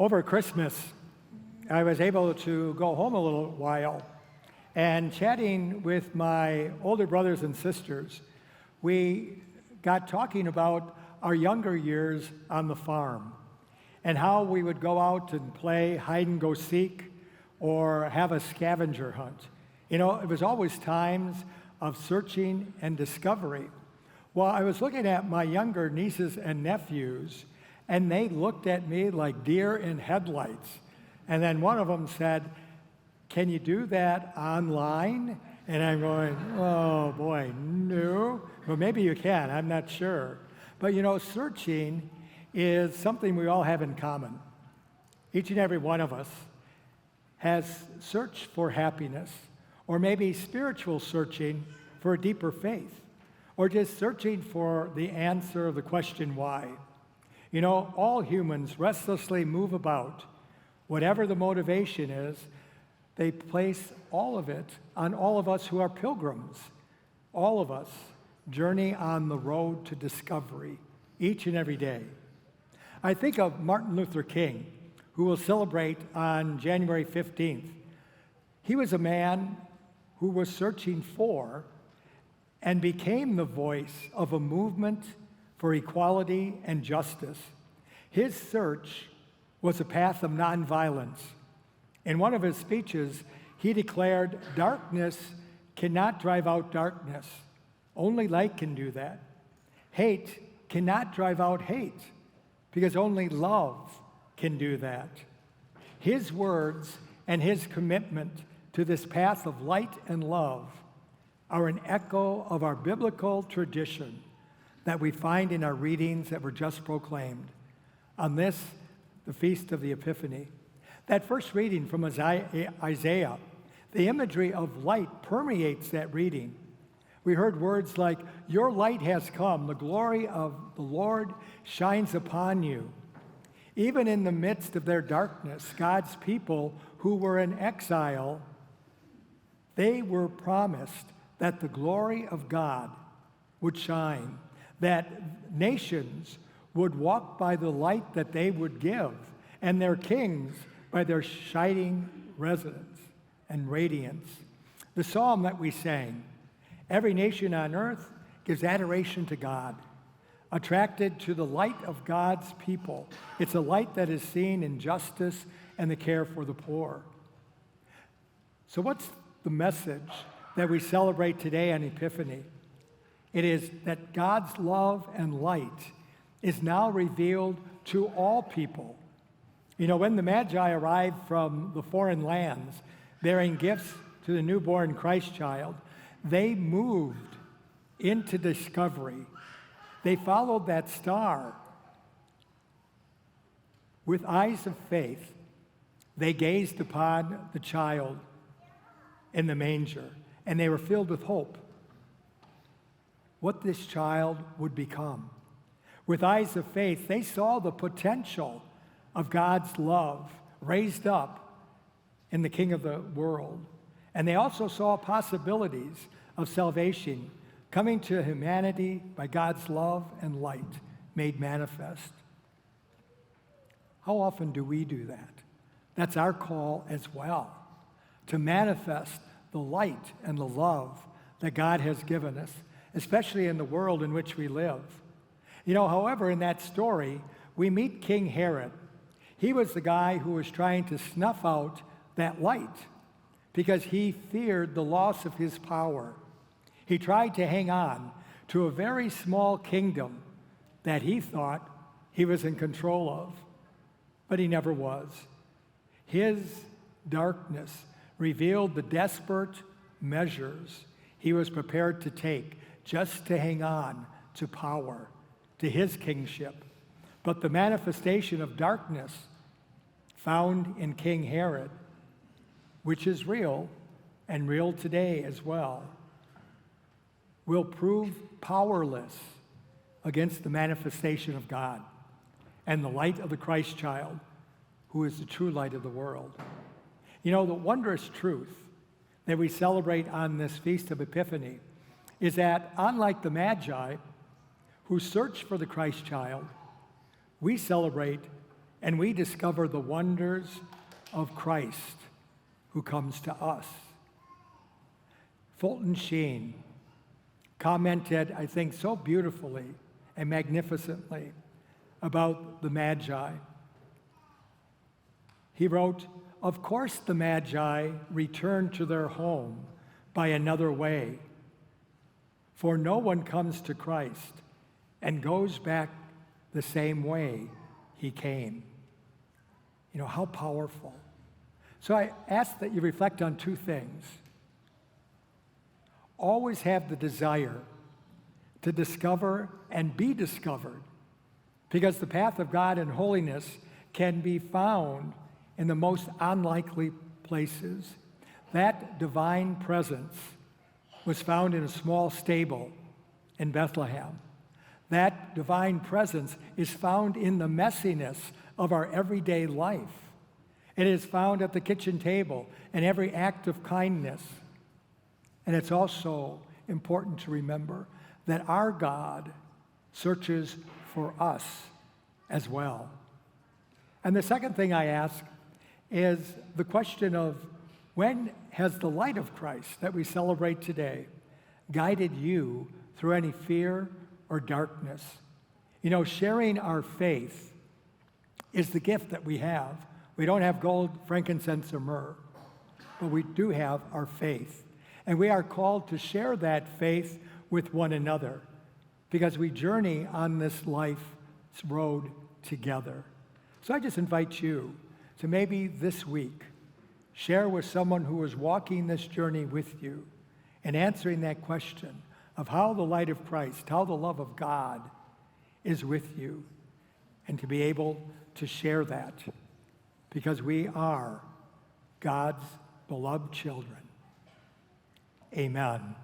Over Christmas, I was able to go home a little while, and chatting with my older brothers and sisters, we got talking about our younger years on the farm and how we would go out and play hide and go seek or have a scavenger hunt. You know, it was always times of searching and discovery. Well, I was looking at my younger nieces and nephews, and they looked at me like deer in headlights. And then one of them said, "Can you do that online?" And I'm going, "Oh boy, no." Well, maybe you can, I'm not sure. But you know, searching is something we all have in common. Each and every one of us has searched for happiness, or maybe spiritual searching for a deeper faith, or just searching for the answer of the question why. You know, all humans restlessly move about. Whatever the motivation is, they place all of it on all of us who are pilgrims. All of us journey on the road to discovery each and every day. I think of Martin Luther King, who will celebrate on January 15th. He was a man who was searching for and became the voice of a movement for equality and justice. His search was a path of nonviolence. In one of his speeches, he declared, "Darkness cannot drive out darkness. Only light can do that. Hate cannot drive out hate, because only love can do that." His words and his commitment to this path of light and love are an echo of our biblical tradition that we find in our readings that were just proclaimed on this, the Feast of the Epiphany. That first reading from Isaiah, the imagery of light permeates that reading. We heard words like, "Your light has come, the glory of the Lord shines upon you." Even in the midst of their darkness, God's people who were in exile, they were promised that the glory of God would shine, that nations would walk by the light that they would give, and their kings by their shining residence and radiance. The psalm that we sang, "Every nation on earth gives adoration to God," attracted to the light of God's people. It's a light that is seen in justice and the care for the poor. So what's the message that we celebrate today on Epiphany? It is that God's love and light is now revealed to all people. You know, when the Magi arrived from the foreign lands bearing gifts to the newborn Christ child, they moved into discovery. They followed that star with eyes of faith. They gazed upon the child in the manger, and they were filled with hope, what this child would become. With eyes of faith, they saw the potential of God's love raised up in the King of the world. And they also saw possibilities of salvation coming to humanity by God's love and light made manifest. How often do we do that? That's our call as well, to manifest the light and the love that God has given us, especially in the world in which we live. You know, however, in that story, we meet King Herod. He was the guy who was trying to snuff out that light because he feared the loss of his power. He tried to hang on to a very small kingdom that he thought he was in control of, but he never was. His darkness revealed the desperate measures he was prepared to take just to hang on to power, to his kingship. But the manifestation of darkness found in King Herod, which is real and real today as well, will prove powerless against the manifestation of God and the light of the Christ child, who is the true light of the world. You know, the wondrous truth that we celebrate on this Feast of Epiphany is that, unlike the Magi who searched for the Christ child, we celebrate and we discover the wonders of Christ who comes to us. Fulton Sheen commented, I think, so beautifully and magnificently about the Magi. He wrote, "Of course the Magi returned to their home by another way, for no one comes to Christ and goes back the same way he came." You know, how powerful. So I ask that you reflect on two things. Always have the desire to discover and be discovered, because the path of God and holiness can be found in the most unlikely places. That divine presence was found in a small stable in Bethlehem. That divine presence is found in the messiness of our everyday life. It is found at the kitchen table in every act of kindness. And it's also important to remember that our God searches for us as well. And the second thing I ask is the question of, when has the light of Christ that we celebrate today guided you through any fear or darkness? You know, sharing our faith is the gift that we have. We don't have gold, frankincense, or myrrh, but we do have our faith. And we are called to share that faith with one another, because we journey on this life's road together. So I just invite you to maybe this week share with someone who is walking this journey with you and answering that question of how the light of Christ, how the love of God is with you, and to be able to share that, because we are God's beloved children. Amen.